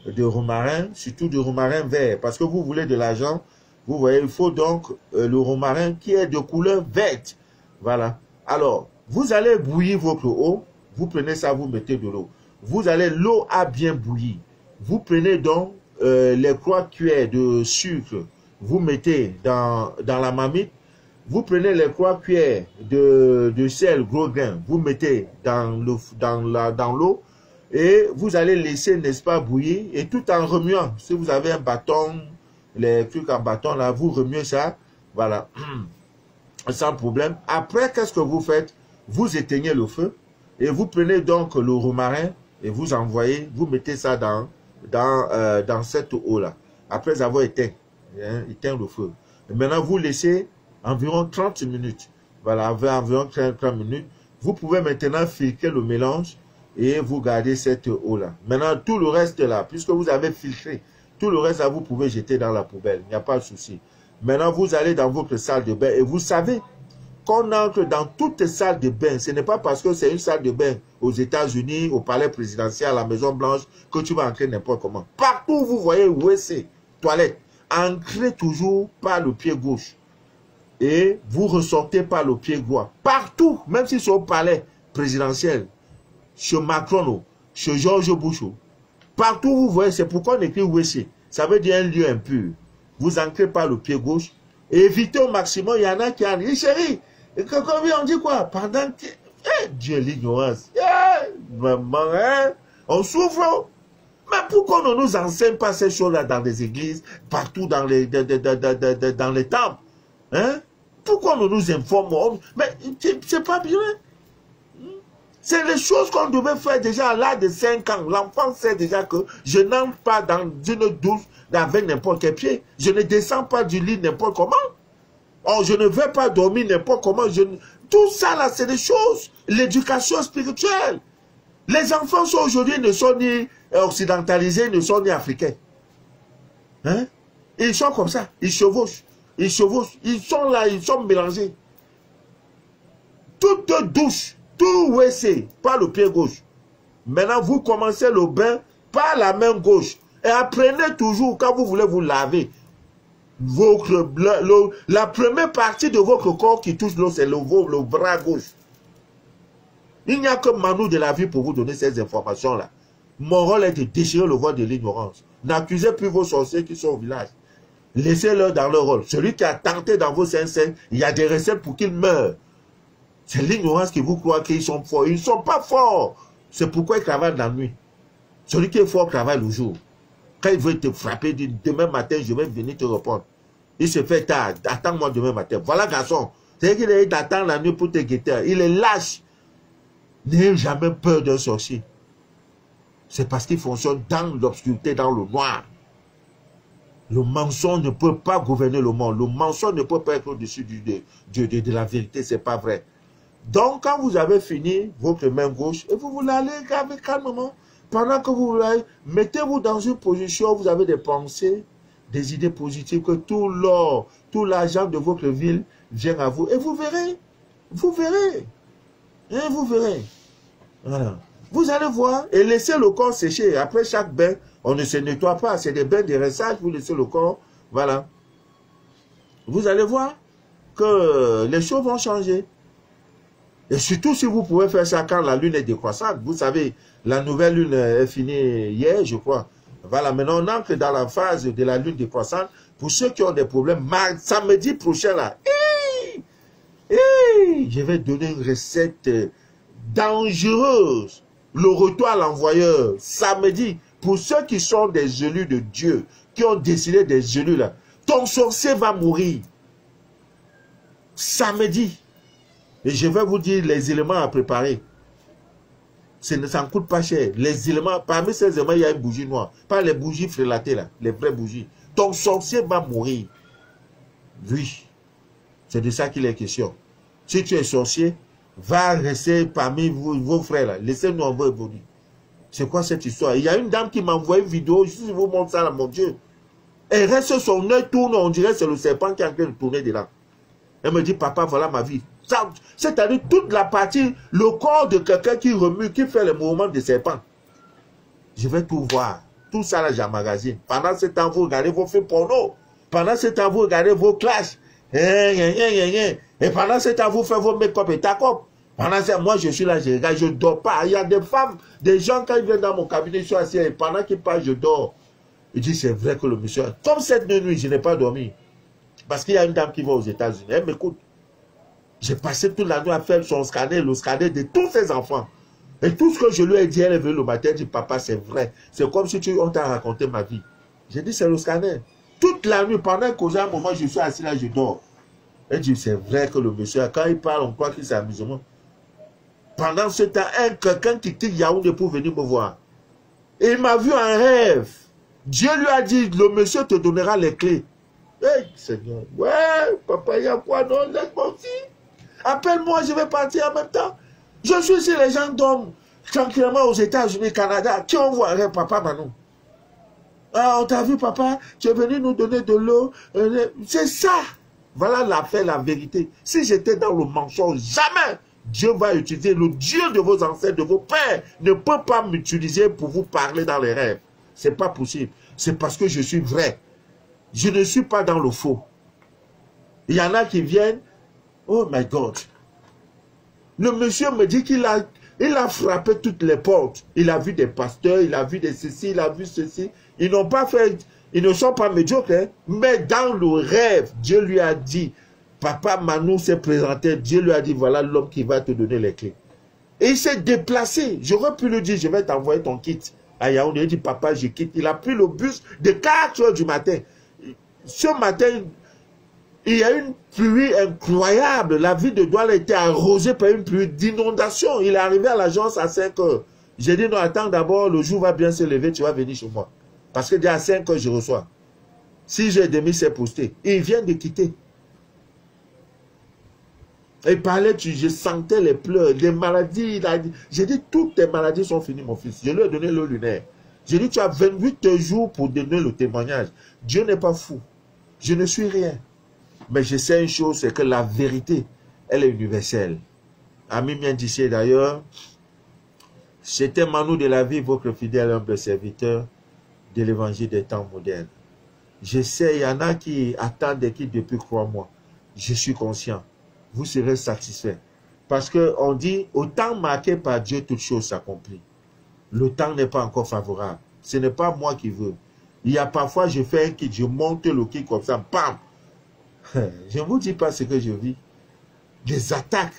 de romarin, surtout du romarin vert, parce que vous voulez de l'argent, vous voyez, il faut donc le romarin qui est de couleur verte. Voilà. Alors, vous allez bouillir votre eau, vous prenez ça, vous mettez de l'eau. Vous allez, l'eau a bien bouilli. Vous prenez donc les 3 cuillères de sucre, vous mettez dans la marmite. Vous prenez les 3 cuillères de sel gros grain, vous mettez dans l'eau et vous allez laisser, n'est-ce pas, bouillir, et tout en remuant. Si vous avez un bâton, les trucs en bâton là, vous remuez ça, voilà, sans problème. Après, qu'est-ce que vous faites? Vous éteignez le feu et vous prenez donc le romarin et vous envoyez, vous mettez ça dans cette eau là. Après avoir éteint le feu. Et maintenant, vous laissez environ 30 minutes. Voilà, environ 30 minutes. Vous pouvez maintenant filtrer le mélange et vous gardez cette eau-là. Maintenant, tout le reste là, puisque vous avez filtré, tout le reste là, vous pouvez jeter dans la poubelle. Il n'y a pas de souci. Maintenant, vous allez dans votre salle de bain et vous savez qu'on entre dans toutes les salles de bain. Ce n'est pas parce que c'est une salle de bain aux États-Unis, au palais présidentiel, à la Maison Blanche, que tu vas entrer n'importe comment. Partout, vous voyez WC, toilette. Entrez toujours par le pied gauche. Et vous ressortez par le pied droit. Partout, même si c'est au palais présidentiel, chez Macron, chez George Bush, partout vous voyez, c'est pourquoi on écrit WC. Ça veut dire un lieu impur. Vous entrez par le pied gauche. Et évitez au maximum, il y en a qui en disent, chérie, on dit quoi? Pendant que... Dieu, l'ignorance. Maman, hein? On souffre. Mais pourquoi on ne nous enseigne pas ces choses-là dans les églises, partout dans les temples? Hein? Pourquoi on ne nous informe? Mais c'est pas bien. C'est les choses qu'on devait faire déjà à l'âge de 5 ans. L'enfant sait déjà que je n'entre pas dans une douche avec n'importe quel pied. Je ne descends pas du lit n'importe comment. Oh, je ne vais pas dormir n'importe comment. Tout ça là, c'est des choses. L'éducation spirituelle. Les enfants aujourd'hui ne sont ni occidentalisés, ne sont ni africains. Hein? Ils sont comme ça. Ils chevauchent. Ils chevauchent. Ils sont là, ils sont mélangés. Toute douche. Tout WC, par le pied gauche. Maintenant, vous commencez le bain par la main gauche. Et apprenez toujours, quand vous voulez vous laver, la première partie de votre corps qui touche l'eau, c'est le bras gauche. Il n'y a que Manu de la vie pour vous donner ces informations-là. Mon rôle est de déchirer le voile de l'ignorance. N'accusez plus vos sorciers qui sont au village. Laissez-leur dans leur rôle. Celui qui a tenté dans vos saints, il y a des recettes pour qu'il meure. C'est l'ignorance qui vous croit qu'ils sont forts. Ils ne sont pas forts. C'est pourquoi ils travaillent la nuit. Celui qui est fort travaille le jour. Quand il veut te frapper, il dit demain matin, je vais venir te répondre. Il se fait tard. Attends-moi demain matin. Voilà, garçon. C'est-à-dire qu'il t'attend la nuit pour te guetter. Il est lâche. N'ayez jamais peur d'un sorcier. C'est parce qu'il fonctionne dans l'obscurité, dans le noir. Le mensonge ne peut pas gouverner le monde. Le mensonge ne peut pas être au-dessus de la vérité. Ce n'est pas vrai. Donc, quand vous avez fini votre main gauche, et vous voulez aller calmement, pendant que vous voulez, mettez-vous dans une position où vous avez des pensées, des idées positives, que tout l'or, tout l'argent de votre ville vient à vous. Et vous verrez. Vous verrez. Et vous verrez. Voilà. Vous allez voir et laissez le corps sécher. Après chaque bain, on ne se nettoie pas. C'est des bains de rinçage. Vous laissez le corps. Voilà. Vous allez voir que les choses vont changer. Et surtout si vous pouvez faire ça quand la lune est décroissante. Vous savez, la nouvelle lune est finie hier, je crois. Voilà, maintenant on entre dans la phase de la lune décroissante. Pour ceux qui ont des problèmes, samedi prochain là, je vais donner une recette dangereuse. Le retour à l'envoyeur, samedi, pour ceux qui sont des élus de Dieu, qui ont décidé des élus là, ton sorcier va mourir. Samedi. Et je vais vous dire les éléments à préparer. Ça ne coûte pas cher. Les éléments, parmi ces éléments, il y a une bougie noire. Pas les bougies frélatées là, les vraies bougies. Ton sorcier va mourir. Oui. C'est de ça qu'il est question. Si tu es sorcier, va rester parmi vos frères là. Laissez-nous, on va évoluer. C'est quoi cette histoire? Il y a une dame qui m'a envoyé une vidéo, je vous montre ça là, mon Dieu. Elle reste, son œil tourne, on dirait que c'est le serpent qui est en train de tourner de là. Elle me dit, papa, voilà ma vie. C'est-à-dire toute la partie, le corps de quelqu'un qui remue, qui fait le mouvement de serpent. Je vais tout voir. Tout ça là, j'emmagasine. Pendant ce temps, vous regardez vos films porno. Pendant ce temps, vous regardez vos clashs. Et pendant ce temps, vous faites vos make-up et take-up. Pendant ce temps, moi, je suis là, je regarde, je ne dors pas. Il y a des femmes, des gens, quand ils viennent dans mon cabinet, ils sont assis, et pendant qu'ils parlent, je dors. Il dit, c'est vrai que le monsieur... Comme cette nuit, je n'ai pas dormi. Parce qu'il y a une dame qui va aux États-Unis. Elle m'écoute. J'ai passé toute la nuit à faire son scanner, le scanner de tous ses enfants. Et tout ce que je lui ai dit, elle est venue le matin, elle dit, papa, c'est vrai. C'est comme si on t'a raconté ma vie. J'ai dit, c'est le scanner. Toute la nuit, pendant qu'au moment, je suis assis là, je dors. Elle dit, c'est vrai que le monsieur, quand il parle, on croit qu'il s'est amusement. Pendant ce temps, quelqu'un qui quitte Yaoundé pour venir me voir. Et il m'a vu en rêve. Dieu lui a dit, le monsieur te donnera les clés. Hey, Seigneur, ouais, papa, il y a quoi? Non, laisse-moi aussi. Appelle-moi, je vais partir en même temps. Je suis ici, les gens dorment tranquillement aux États-Unis, Canada. Qui envoie un papa, Manon? Ah, on t'a vu, papa, tu es venu nous donner de l'eau. C'est ça. Voilà l'affaire, la vérité. Si j'étais dans le mensonge, jamais Dieu va utiliser le Dieu de vos ancêtres, de vos pères, ne peut pas m'utiliser pour vous parler dans les rêves. C'est pas possible. C'est parce que je suis vrai. Je ne suis pas dans le faux. Il y en a qui viennent. Oh my God. Le monsieur me dit qu'il a frappé toutes les portes. Il a vu des pasteurs, il a vu des ceci, il a vu ceci. Ils n'ont pas fait, ils ne sont pas médiocres. Hein? Mais dans le rêve, Dieu lui a dit, papa Manou s'est présenté, Dieu lui a dit, voilà l'homme qui va te donner les clés. Et il s'est déplacé. J'aurais pu lui dire, je vais t'envoyer ton kit. À Yaoundé, il dit, papa, je quitte. Il a pris le bus de 4 heures du matin. Ce matin, il y a une pluie incroyable. La ville de Douala a été arrosée par une pluie d'inondation. Il est arrivé à l'agence à 5 heures. J'ai dit, non, attends d'abord, le jour va bien se lever, tu vas venir chez moi. Parce que déjà à 5 heures, je reçois. 6h30, c'est posté. Il vient de quitter. Il parlait, je sentais les pleurs, les maladies. J'ai dit, toutes tes maladies sont finies, mon fils. Je lui ai donné l'eau lunaire. J'ai dit, tu as 28 jours pour donner le témoignage. Dieu n'est pas fou. Je ne suis rien. Mais je sais une chose, c'est que la vérité, elle est universelle. Ami bien d'ici d'ailleurs, c'était Manou de la vie, votre fidèle humble serviteur de l'évangile des temps modernes. Je sais, il y en a qui attendent et qui depuis 3 mois. Je suis conscient. Vous serez satisfait. Parce qu'on dit, au temps marqué par Dieu, toutes choses s'accomplissent. Le temps n'est pas encore favorable. Ce n'est pas moi qui veux. Il y a parfois, je fais un kit, je monte le kit comme ça, bam. Je ne vous dis pas ce que je vis. Des attaques.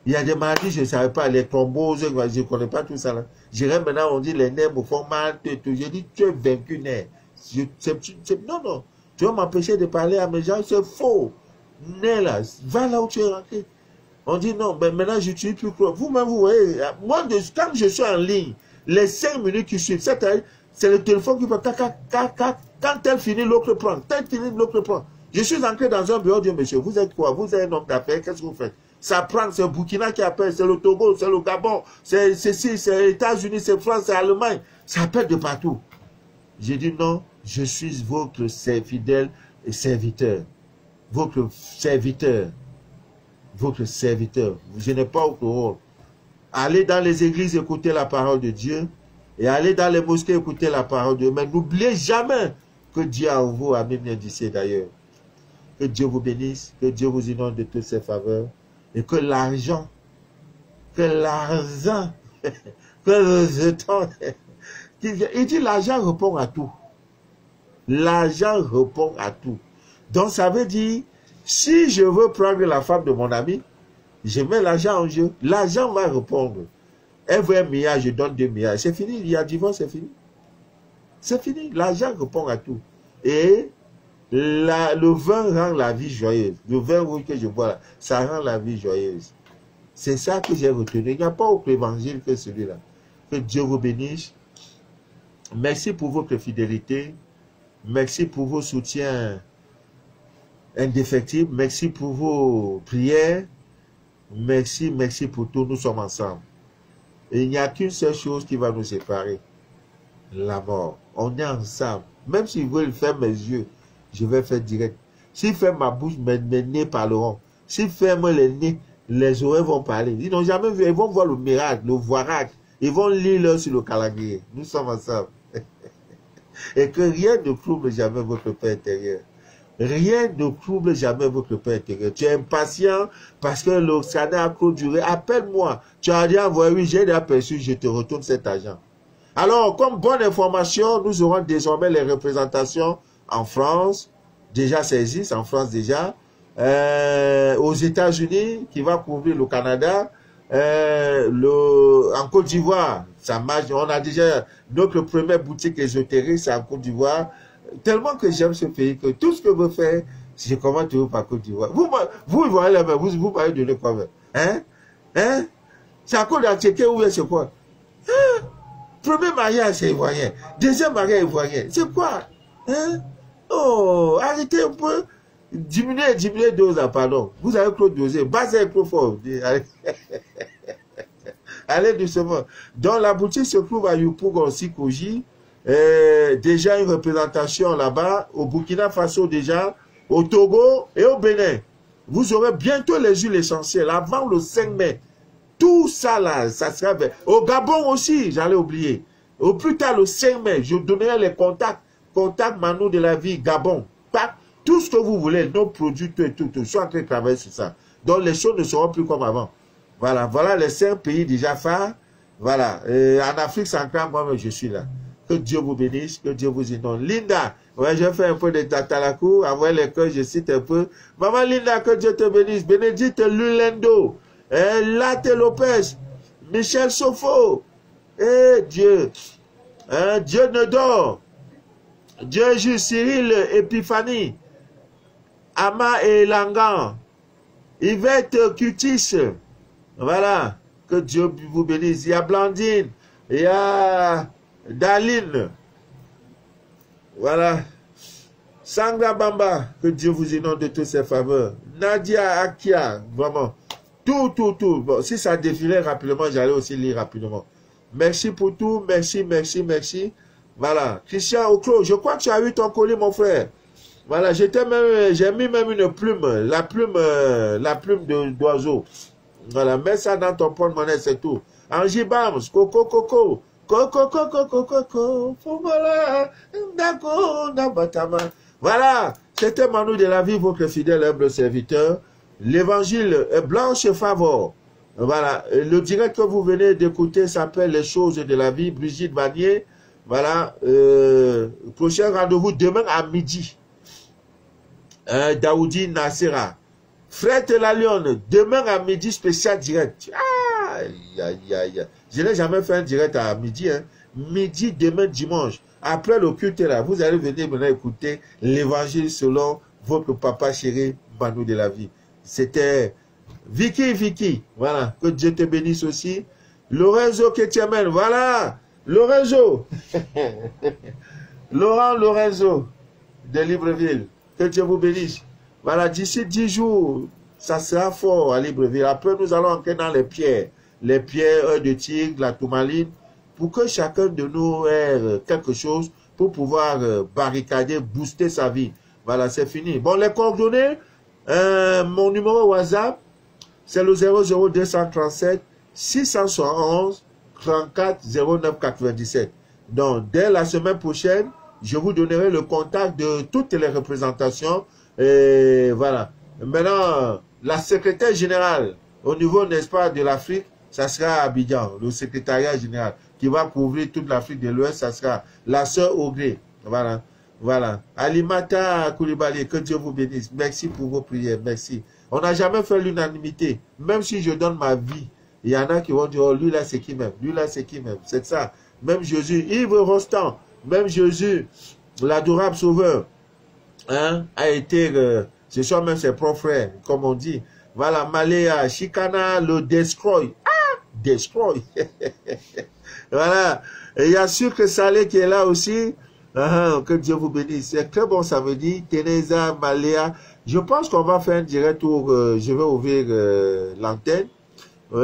Il y a des maladies, je ne savais pas, les thromboses, je ne connais pas tout ça. Là. J'irai maintenant, on dit les nerfs me font mal. J'ai dit, tu es vaincu, nerf. Non, non. Tu vas m'empêcher de parler à mes gens, c'est faux. Nerf là, va là où tu es rentré. On dit non, mais maintenant je suis plus croix. Vous-même, vous voyez, moi, quand je suis en ligne, les 5 minutes qui suivent, c'est le téléphone qui va, quand elle finit, l'autre prend. Quand elle finit, l'autre prend. Je suis entré dans un bureau, Dieu, monsieur, vous êtes quoi? Vous êtes un homme d'affaires, qu'est-ce que vous faites? Ça prend, c'est Burkina qui appelle, c'est le Togo, c'est le Gabon, c'est ceci, c'est les États-Unis, c'est France, c'est Allemagne. Ça appelle de partout. J'ai dit non, je suis votre fidèle et serviteur. Votre serviteur. Votre serviteur. Je n'ai pas autre rôle. Allez dans les églises, écoutez la parole de Dieu. Et allez dans les mosquées, écouter la parole de Dieu. Mais n'oubliez jamais que Dieu a en vous, à même d'ici d'ailleurs. Que Dieu vous bénisse, que Dieu vous inonde de toutes ses faveurs. Et que l'argent, que le jeton, il dit l'argent répond à tout. L'argent répond à tout. Donc ça veut dire, si je veux prendre la femme de mon ami, je mets l'argent en jeu. L'argent va répondre. Elle veut 1 milliard, je donne 2 milliards. C'est fini, il y a divorce, c'est fini. C'est fini, l'argent répond à tout. Et le vin rend la vie joyeuse. Le vin rouge que je bois là, ça rend la vie joyeuse. C'est ça que j'ai retenu. Il n'y a pas autre évangile que celui-là. Que Dieu vous bénisse. Merci pour votre fidélité. Merci pour vos soutiens indéfectibles. Merci pour vos prières. Merci, merci pour tout. Nous sommes ensemble. Et il n'y a qu'une seule chose qui va nous séparer. La mort. On est ensemble. Même s'ils veulent faire mes yeux, je vais faire direct. S'ils ferment ma bouche, mes nez parleront. S'ils ferment les nez, les oreilles vont parler. Ils n'ont jamais vu. Ils vont voir le miracle, le voiracle. Ils vont lire là sur le calendrier. Nous sommes ensemble. Et que rien ne trouble jamais votre paix intérieure. Rien ne trouble jamais votre paix intérieure. Tu es impatient parce que le scanner a trop duré. Appelle-moi. Tu as dit, oui, j'ai déjà perçu, je te retourne cet argent. Alors, comme bonne information, nous aurons désormais les représentations en France. Déjà, ça existe en France déjà. Aux États-Unis, qui va couvrir le Canada. En Côte d'Ivoire, ça marche. On a déjà notre première boutique ésotérique, c'est en Côte d'Ivoire. Tellement que j'aime ce pays que tout ce que vous faites, je commence toujours par Côte d'Ivoire. Vous voyez la main, vous m'avez donné quoi même? Hein? Hein? C'est à cause d'Antieké ou c'est quoi? Hein? Premier mariage, c'est ivoirien. Deuxième mariage, ivoirien. C'est quoi? Hein? Oh, arrêtez un peu. Diminuez dose, pardon. Vous avez trop dosé. Basez trop fort. Allez. Allez doucement. Donc, la boutique se trouve à Yopougon, Sikoji. Déjà une représentation là-bas. Au Burkina Faso déjà. Au Togo et au Bénin. Vous aurez bientôt les huiles essentielles. Avant le 5 mai. Tout ça là, ça sera... Au Gabon aussi, j'allais oublier. Au plus tard, le 5 mai, je donnerai les contacts. Contact Manu de la vie, Gabon. Tout ce que vous voulez, nos produits, tout. Je suis en train de travailler sur ça. Donc, les choses ne seront plus comme avant. Voilà les 5 pays déjà phares. Voilà. En Afrique centrale, moi, je suis là. Que Dieu vous bénisse, que Dieu vous inonde. Linda, ouais, je fais un peu de tatalakou. Envoyez les cœurs, je cite un peu. Maman Linda, que Dieu te bénisse. Bénédicte Lulendo. Late Lopez. Michel Sofo. Dieu. Dieu ne dort. Dieu juge Cyril Epiphanie. Ama et Langan. Yvette Cutis. Voilà. Que Dieu vous bénisse. Il y a Blandine. Il y a Daline. Voilà. Sangra Bamba. Que Dieu vous inonde de toutes ses faveurs. Nadia Akia. Vraiment. Tout. Bon, si ça défilait rapidement, j'allais aussi lire rapidement. Merci pour tout. Merci. Voilà. Christian Oclo, je crois que tu as eu ton colis, mon frère. Voilà, j'ai mis même une plume, la plume d'oiseau. Voilà, mets ça dans ton porte-monnaie, c'est tout. Angie Bams, coco, voilà, voilà, c'était Manu de la vie, votre fidèle humble serviteur. L'évangile est Blanche Favor. Voilà, le direct que vous venez d'écouter s'appelle Les choses de la vie, Brigitte Vanier. Voilà, prochain rendez-vous demain à midi. Daoudi Nassera. Fred La Lyon, demain à midi, spécial direct. Aïe. Je n'ai jamais fait un direct à midi. Hein. Midi, demain, dimanche. Après le culte là, vous allez venir maintenant écouter l'évangile selon votre papa chéri, Manu de la vie. C'était Vicky. Voilà. Que Dieu te bénisse aussi. Lorenzo Ketiamen. Voilà. Lorenzo. Laurent Lorenzo de Libreville. Que Dieu vous bénisse. Voilà, d'ici 10 jours, ça sera fort à Libreville. Après, nous allons entrer dans les pierres de tigre, la tourmaline, pour que chacun de nous ait quelque chose pour pouvoir barricader, booster sa vie. Voilà, c'est fini. Bon, les coordonnées, mon numéro WhatsApp, c'est le 00237 671 34 09 97. Donc, dès la semaine prochaine, je vous donnerai le contact de toutes les représentations. Et voilà. Maintenant, la secrétaire générale, au niveau, n'est-ce pas, de l'Afrique, ça sera à Abidjan, le secrétariat général, qui va couvrir toute l'Afrique de l'Ouest, ça sera la sœur Augré. Voilà. Alimata Koulibaly, que Dieu vous bénisse. Merci pour vos prières, merci. On n'a jamais fait l'unanimité. Même si je donne ma vie, il y en a qui vont dire, oh, lui là, c'est qui même? C'est ça. Même Jésus, Yves Rostand, même Jésus, l'adorable sauveur, hein, a été, ce sont même ses propres frères, comme on dit. Voilà, Maléa, Chicana, le Destroy. Destroy. Voilà. Et il y a Sucre Salé qui est là aussi. Que Dieu vous bénisse. C'est très bon samedi. Teresa, Maléa, Je pense qu'on va faire un direct où je vais ouvrir l'antenne.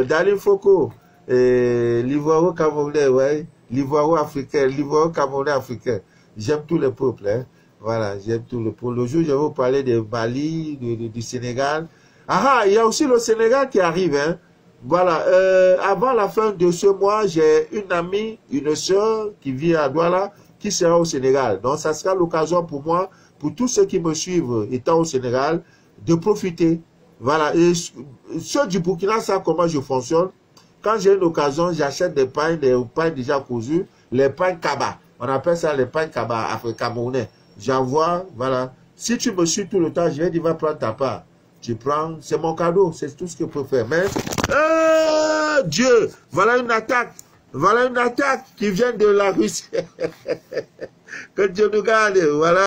Daline Foko, l'Ivoiro-Camerounais, ouais. L'Ivoiro-Africain, l'Ivoiro-Camerounais africain. J'aime tous les peuples, hein. Voilà, j'aime tous les peuples. Le jour, je vais vous parler de Mali, du Sénégal. Ah, il y a aussi le Sénégal qui arrive, hein. Voilà, avant la fin de ce mois, j'ai une amie, une soeur qui vit à Douala, qui sera au Sénégal. Donc, ça sera l'occasion pour moi, pour tous ceux qui me suivent étant au Sénégal, de profiter. Voilà, et ceux du Burkina savent comment je fonctionne. Quand j'ai une occasion, j'achète des pains déjà cousus, les pains Kaba. On appelle ça les pains Kaba camerounais. J'envoie, voilà. Si tu me suis tout le temps, je vais dire, va prendre ta part. Tu prends, c'est mon cadeau, c'est tout ce que je peux faire. Mais, Dieu, voilà une attaque qui vient de la Russie. Que Dieu nous garde, voilà.